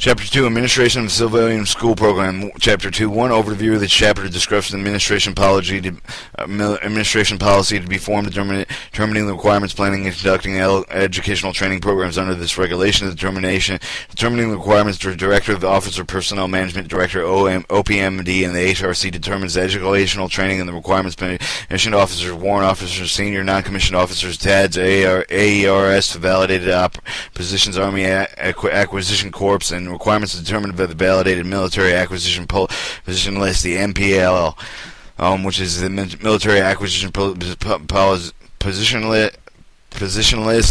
Chapter 2, Administration of Civilian School Program. Chapter 2, 1, Overview of the chapter describes the administration policy to be formed, determining the requirements, planning, and conducting educational training programs under this regulation, determining the requirements. The Director of the Office of Personnel Management, Director OPMD, and the HRC determines the educational training and the requirements. Commissioned officers, warrant officers, senior non-commissioned officers, TADS, AERS, validated positions, Army Acquisition Corps, and requirements determined by the validated military acquisition position list, the MPL, which is the military acquisition position list,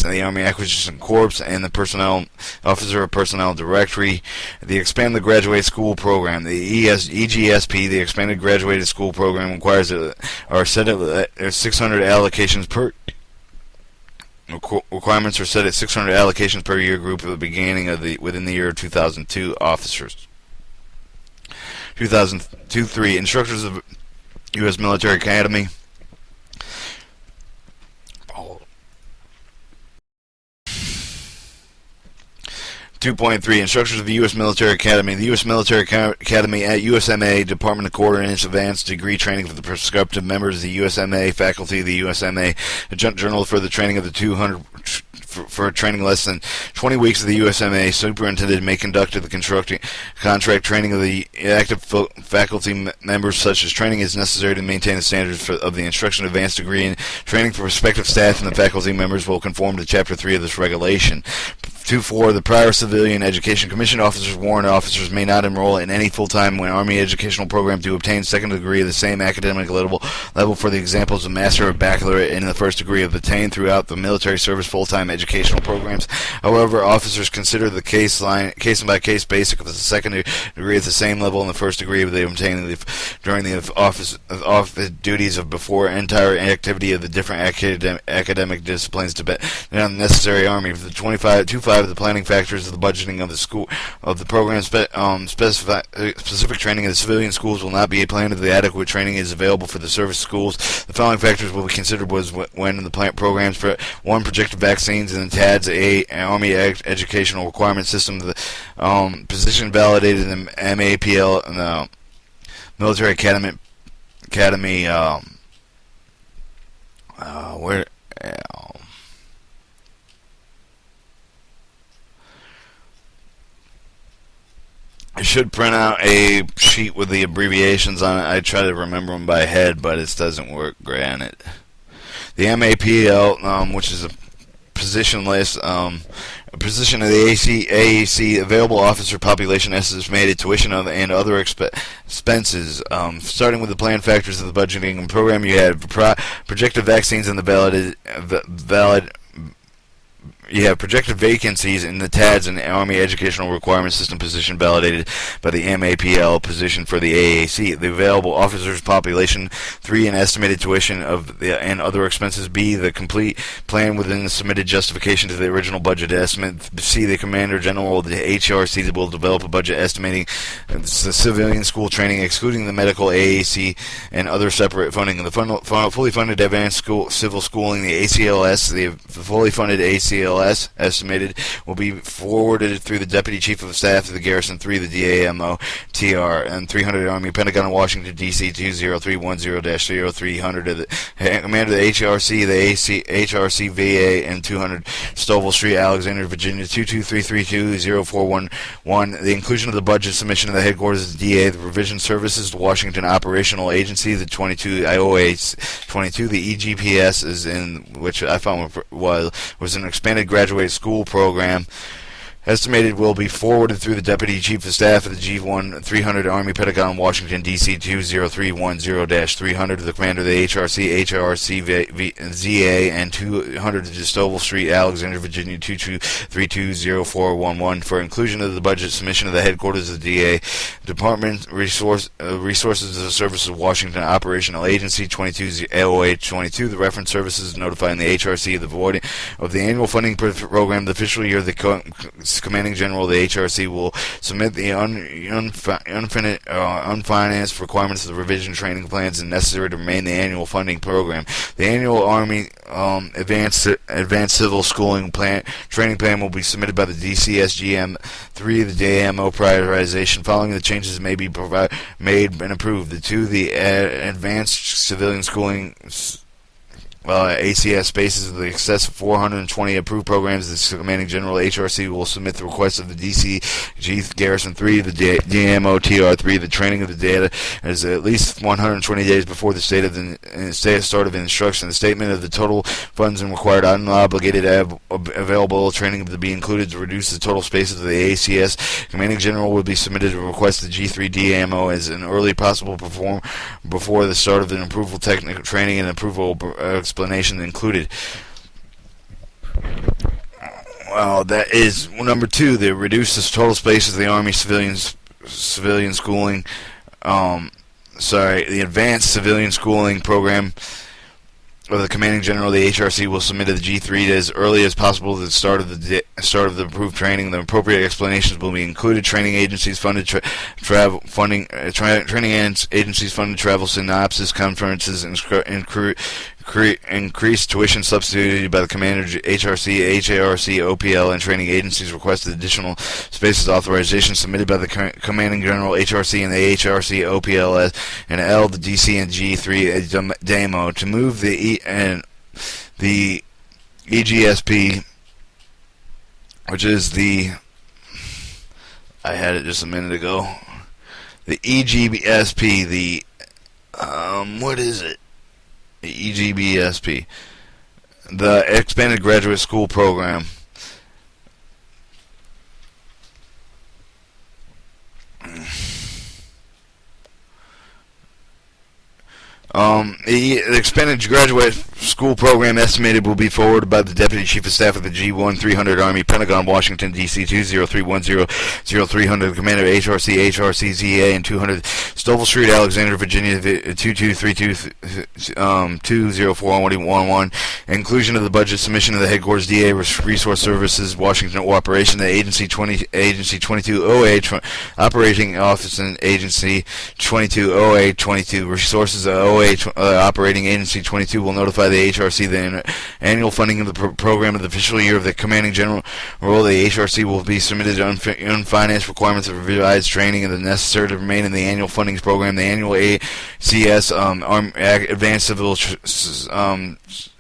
and the Army Acquisition Corps, and the Personnel Officer of Personnel Directory. The Expanded Graduate School Program, the EGSP, the Expanded Graduated School Program, requires are set at 600 allocations per. Requirements are set at 600 allocations per year group at the beginning of within the year 2002 officers. 2002-3 Instructors of U.S. Military Academy. 2.3 Instructors of the U.S. Military Academy. The U.S. Military Academy at USMA, Department of Coordinates Advanced Degree Training for the prospective members of the USMA faculty. The USMA Adjunct Journal for the training of the 200 for training less than 20 weeks of the USMA. Superintendent may conduct the contract training of the active faculty members, such as training is necessary to maintain the standards of the instruction advanced degree, and training for prospective staff and the faculty members will conform to Chapter 3 of this regulation. 2.4 The prior Civilian Education Commissioned officers, warrant officers may not enroll in any full-time Army educational program to obtain second degree of the same academic level for the examples of master or baccalaureate in the first degree obtained throughout the military service full-time educational programs. However, officers consider the case-by-case basis of the second degree at the same level in the first degree they obtained during the office duties of before entire activity of the different academic disciplines to be necessary Army. For the 2.5 the planning factors of the budgeting of the school of the program specific training in the civilian schools will not be planned if the adequate training is available for the service schools. The following factors will be considered when the plant programs for 1 projected vaccines and the TADS Army Educational Requirement System, the position validated in the MAPL and the Military Academy I should print out a sheet with the abbreviations on it. I try to remember them by head, but it doesn't work great on it. The MAPL, which is a position list, a position of the AAC, available officer population, estimated tuition and other expenses. Starting with the planned factors of the budgeting program, you have projected vaccines and you have projected vacancies in the TADS and Army Educational Requirement System position validated by the MAPL position for the AAC. The available officers population. 3. An estimated tuition and other expenses. B. The complete plan within the submitted justification to the original budget estimate. C. The Commander General of the HRC will develop a budget estimating the civilian school training, excluding the medical AAC and other separate funding. The fully funded advanced civil schooling, the ACLS, the fully funded ACLS estimated will be forwarded through the Deputy Chief of Staff of the Garrison 3, the DAMO, TR, and 300 Army, Pentagon, Washington, D.C. 20310-0300 of the Commander of the HRC, the HRC VA, and 200 Stovall Street, Alexandria, Virginia 22332-0411. The inclusion of the budget submission of the headquarters of the DA, the Provision Services, the Washington Operational Agency, the 22 IOA 22, the EGPS is in, which I found was an expanded graduate school program. Estimated will be forwarded through the Deputy Chief of Staff of the G1 300 Army, Pentagon, Washington, D.C. 20310-300 to the Commander of the HRC, ZA, and 200 to Stovall Street, Alexandria, Virginia 22320-0411 for inclusion of the budget submission of the headquarters of the DA. Department Resources of the Services of Washington Operational Agency 22 AOA 22. The reference services notifying the HRC of the voiding of the annual funding program the official year of the commanding general of the HRC will submit the unfinanced requirements of the revision training plans and necessary to remain the annual funding program. The annual Army advanced civil schooling training plan will be submitted by the DCSGM-3, the DAMO prioritization. Following the changes may be made and approved. The advanced civilian schooling ACS spaces with the excess of 420 approved programs. The commanding general HRC will submit the request of the DCG Garrison 3, the DMO TR3. The training of the data is at least 120 days before the start of instruction. The statement of the total funds and required unobligated available training to be included to reduce the total spaces of the ACS. Commanding general will be submitted to request the G3 DMO as an early possible before the start of an approval technical training and approval explanation included. Well, that is number 2. They reduce the total spaces of the Army civilian schooling. The advanced civilian schooling program of the commanding general of the HRC will submit to the G3 as early as possible to the start of the approved training. The appropriate explanations will be included. Training agencies funded travel synopsis conferences increased tuition substituted by the commander HRC, HARC, OPL, and training agencies requested additional spaces authorization submitted by the commanding general HRC and the HRC, OPL, and L, the DC, and G3 DAMO to move the EGSP, which is I had it just a minute ago. The EGSP, what is it? The EGBSP, the Expanded Graduate School Program. The expanded graduate school program estimated will be forwarded by the Deputy Chief of Staff of the G-1-300 Army, Pentagon, Washington, D.C. 20310-0300, Commander HRC, HRCZA, and 200 Stovall Street, Alexandria, Virginia, 2232-204-1111. Inclusion of the budget submission of the Headquarters DA Resource Services, Washington Operation, the Agency 2208, Operating Office and Agency 220822, Resources Operating Agency 22 will notify the HRC the annual funding of the program of the official year of the commanding general. The HRC will be submitted unfinanced requirements of revised training and the necessary to remain in the annual funding program. The annual ACS Advanced Civil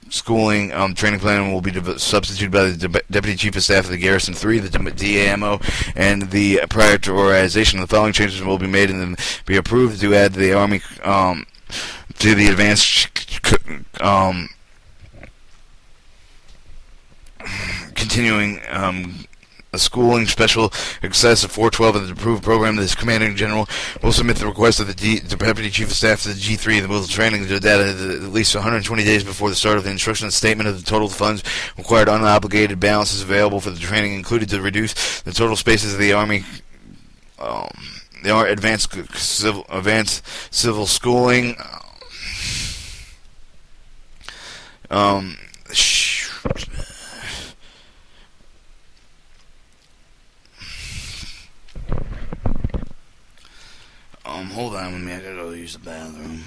Schooling training plan will be substituted by the Deputy Chief of Staff of the Garrison 3, the DAMO, and the prioritization. The following changes will be made and then be approved to add the Army to the advanced continuing schooling special access of 412 of the approved program. This commanding general will submit the request of the Deputy Chief of Staff to the G3 and will training the data at least 120 days before the start of the instruction. Statement of the total funds required unobligated balances available for the training included to reduce the total spaces of the Army advanced civil schooling. Hold on with me, I gotta go use the bathroom.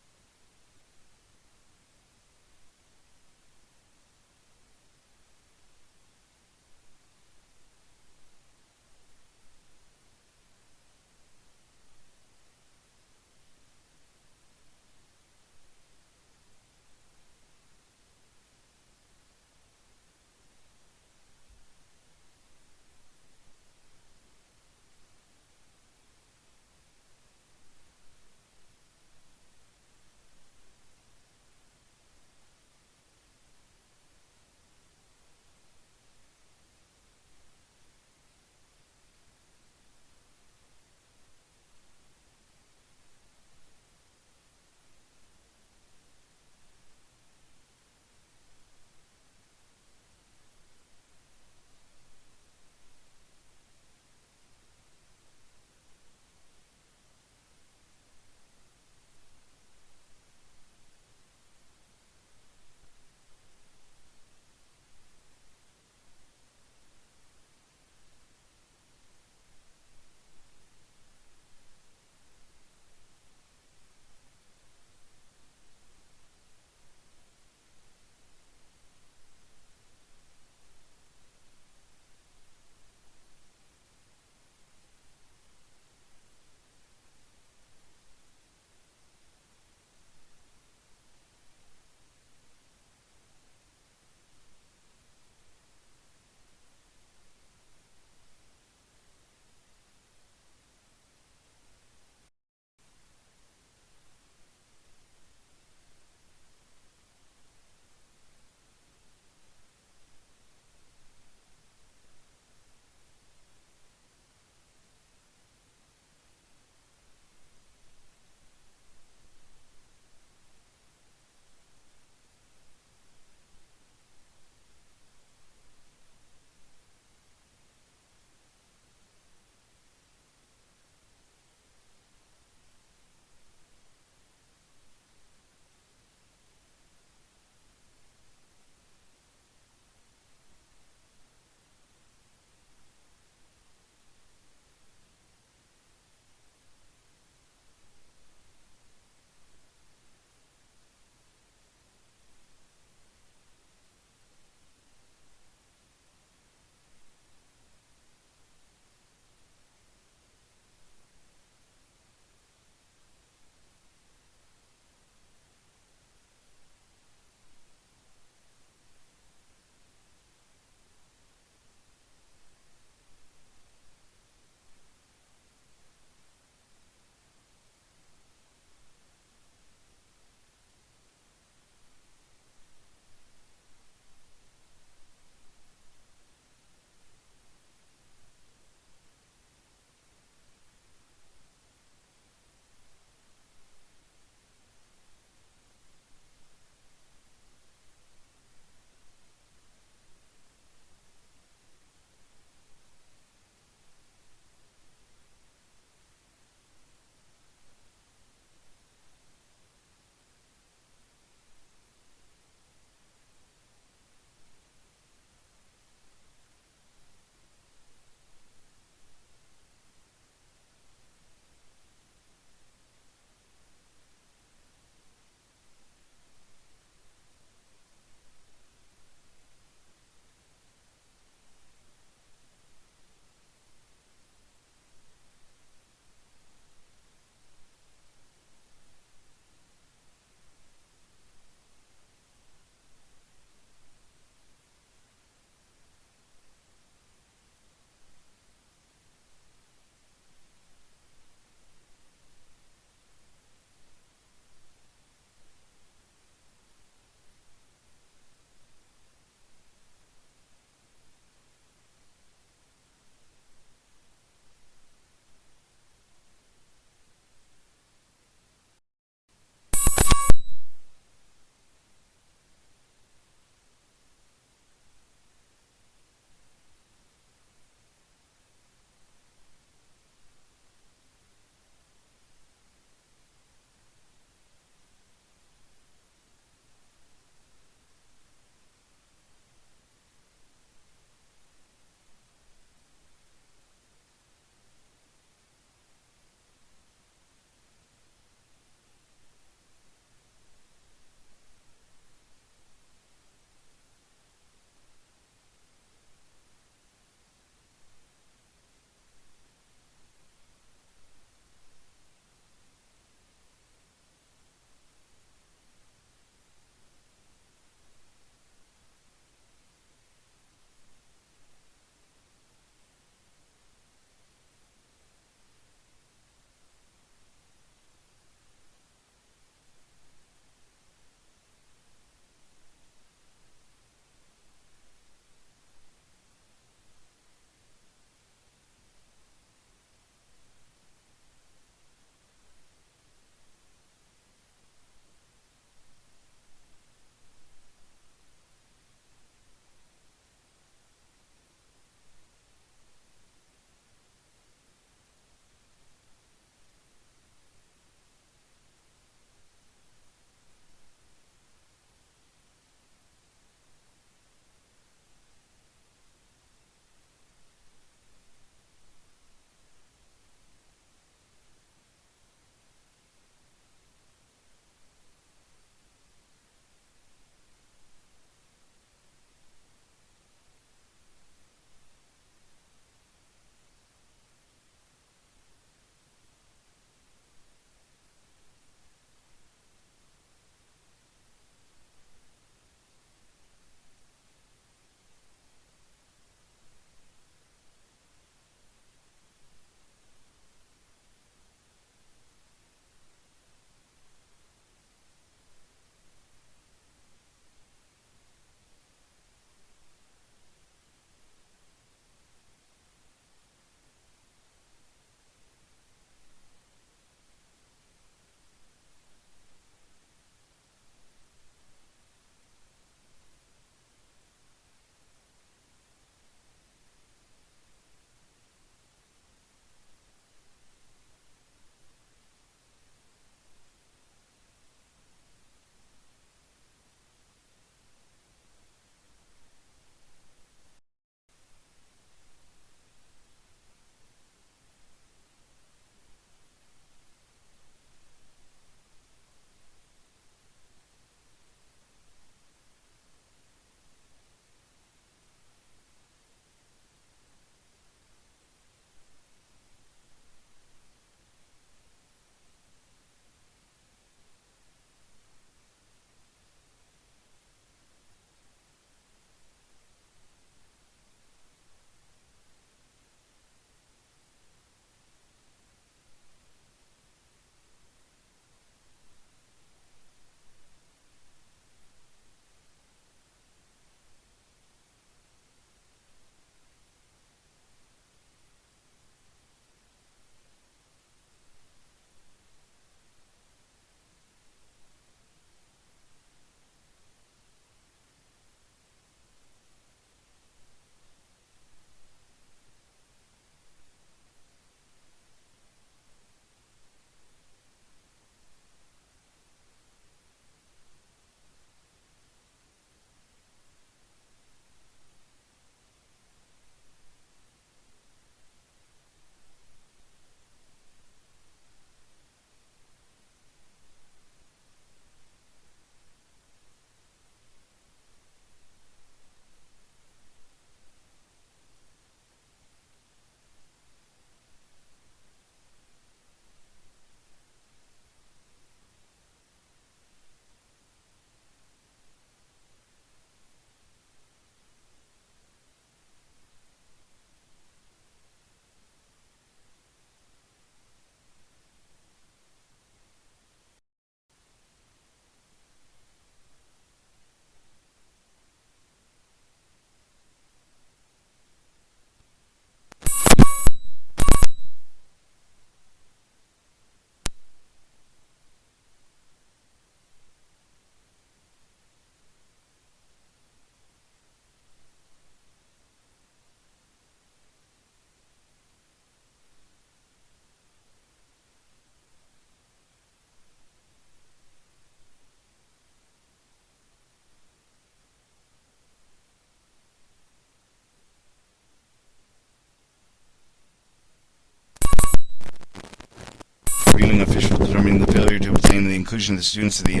reviewing official determining the failure to obtain the inclusion of the students to the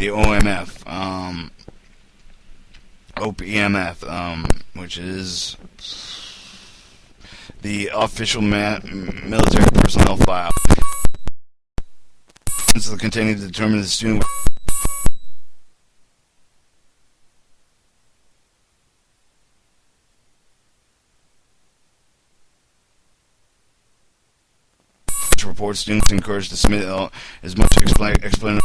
OMF, OPMF, which is the official military personnel file. Since the containing to determine the student report, students encouraged to submit as much explanation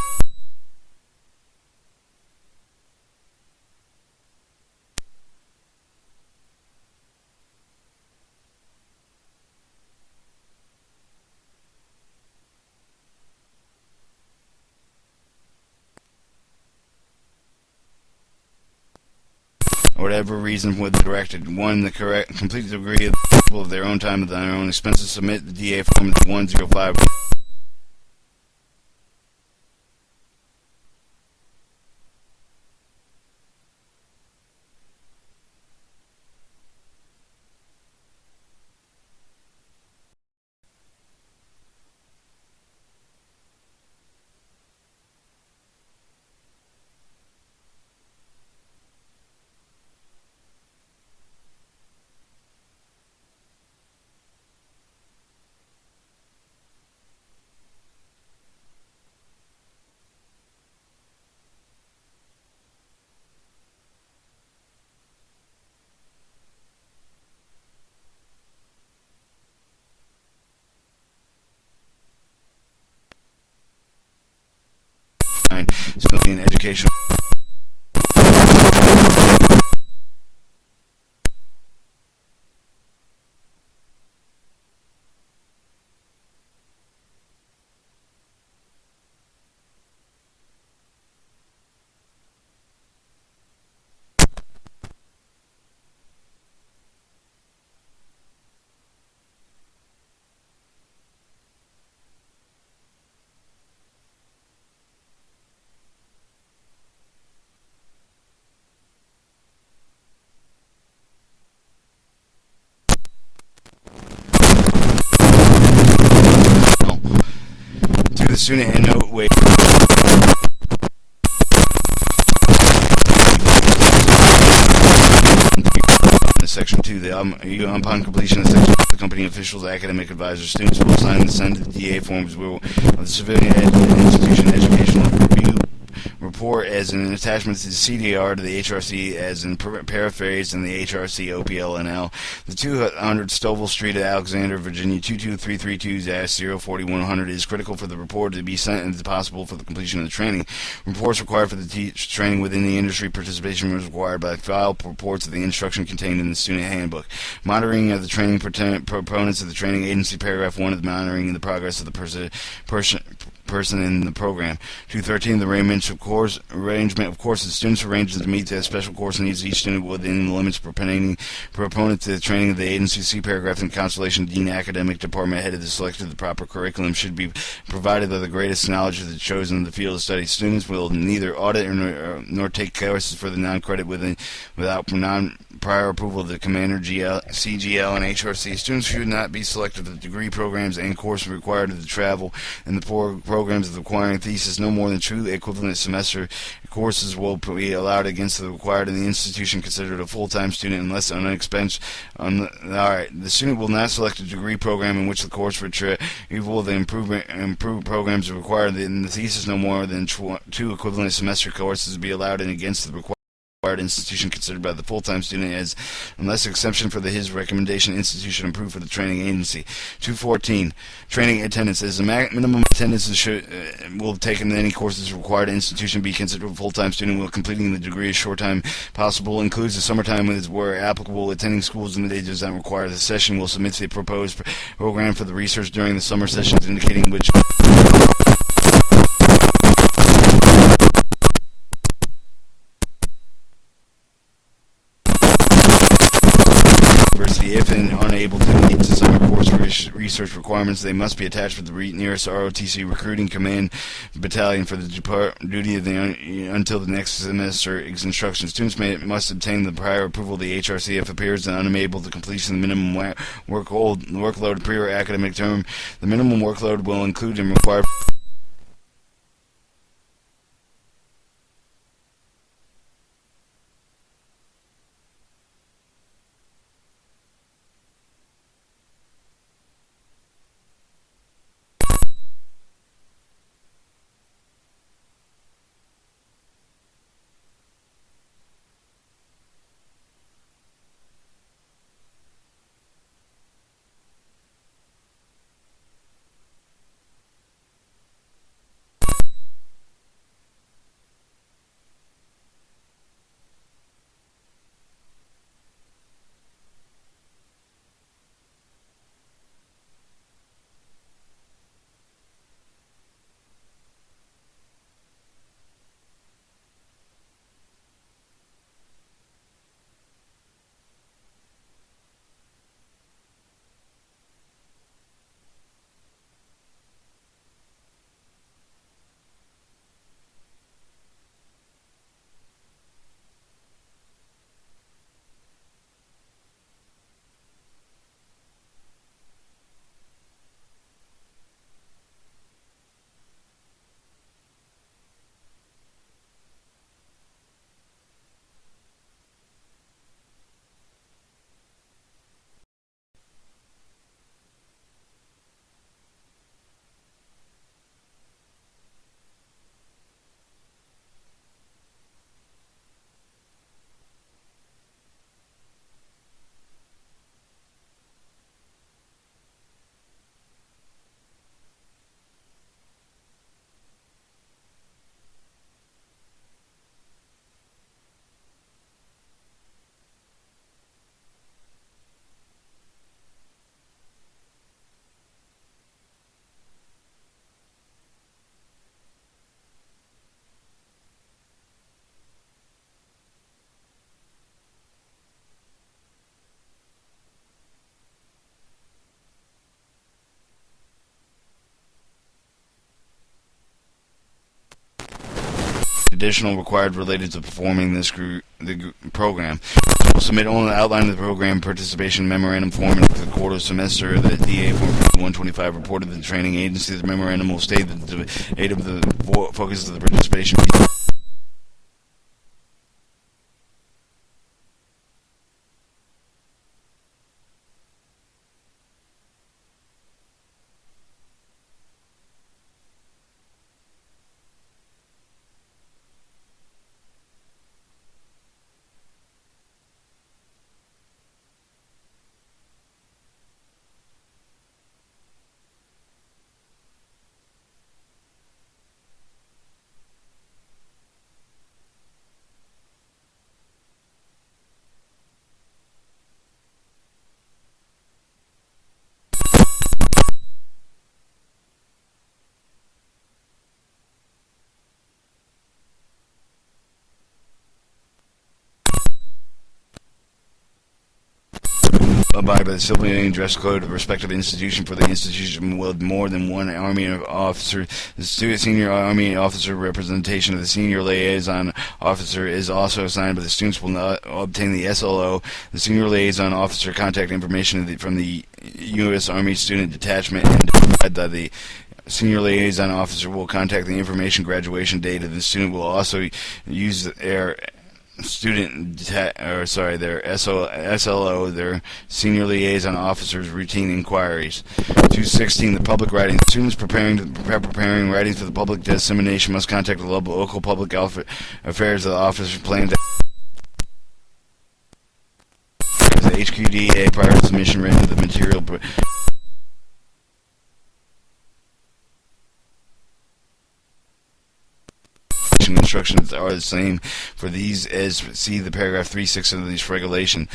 or whatever reason would be directed. 1. The complete degree of their own time at their own expenses. Submit the DA form to 105. Civilian education. To the student and note wait. Section 2, upon completion of section, the company officials, academic advisors, students will sign and send the DA forms of the civilian institution educational review report as an attachment to the CDR to the HRC as in paraphrase in the HRC OPLNL. The 200 Stovall Street, Alexander, Virginia 22332-04100 is critical for the report to be sent and possible for the completion of the training. Reports required for the training within the industry. Participation was required by file reports of the instruction contained in the student handbook. Monitoring of the training proponents of the training agency. Paragraph 1 of the monitoring the progress of the person in the program. 213. The arrangement of courses. Students arranged to meet the special course needs of each student within the limits proponent to the training of the agency. See paragraph in Constellation. Dean, academic department head of the selected the proper curriculum should be provided by the greatest knowledge of the chosen the field of study. Students will neither audit nor take courses for the non-credit without prior approval of the Commander, CGL, and HRC. Students should not be selected for the degree programs and courses required to travel in the programs of requiring thesis. No more than 2 equivalent semester courses will be allowed against the required in the institution considered a full-time student unless on an expense. The student will not select a degree program in which the course retrieval of the improved programs are required in the thesis. No more than 2 equivalent semester courses will be allowed in against the required institution considered by the full-time student as unless exception for his recommendation institution approved for the training agency. 214. Training attendance. As a minimum attendance will take in any courses required institution be considered a full-time student while completing the degree as short time possible. Includes the summertime where applicable. Attending schools in the day does not require. The session will submit the proposed program for the research during the summer sessions indicating which if and unable to meet the summer course research requirements, they must be attached to the nearest ROTC recruiting command battalion for the duty until the next semester instruction. Students must obtain the prior approval of the HRC if appears unable to complete the minimum workload per academic term. The minimum workload will include and require additional required related to performing the program. So we'll submit only the outline of the program participation memorandum form in the quarter semester. The DA Form 125 reported to the training agency. The memorandum will state that the aid of the focus of the participation. Abide by the civilian dress code of the respective institution. For the institution with more than one Army officer, the senior Army officer representation of the senior liaison officer is also assigned, but the students will not obtain the SLO. The senior liaison officer contact information from the U.S. Army Student Detachment and provide that the senior liaison officer will contact the information graduation date of the student. Will also use their their SLO, their senior liaison officers' routine inquiries. 216. The public writing. Students preparing writings for the public dissemination must contact the local public affairs of the office planning to the HQDA prior to submission written of the material. Instructions are the same for these as see the paragraph 3.6 of this regulation.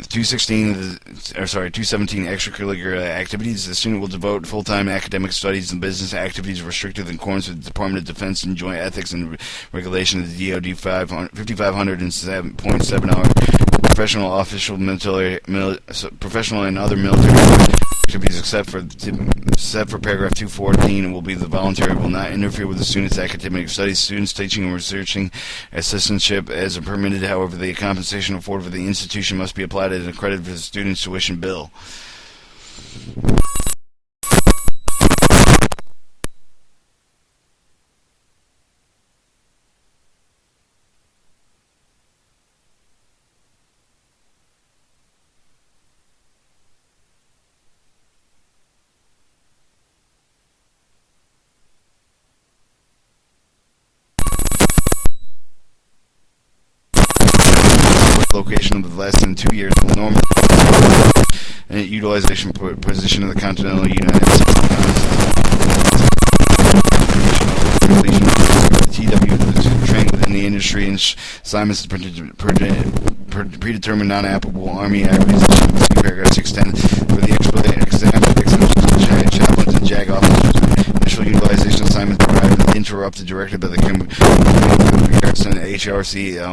217 extracurricular activities. The student will devote full-time academic studies and business activities restricted in accordance with the Department of Defense and Joint Ethics and Regulation of the DoD 5507.7 hour professional, professional and other military activities except for paragraph 214 will be the voluntary, will not interfere with the student's academic studies. Students teaching and researching assistantship as are permitted. However, the compensation afforded for the institution must be applied as a credit for the student's tuition bill. Location of less than 2 years will normally utilization position of the continental United States. TW trained within the industry and assignments predetermined non-applicable Army average. Paragraph 610 for the exemptions chaplains and JAG officers. Initial utilization assignments are interrupted directly by the Garrison HRC.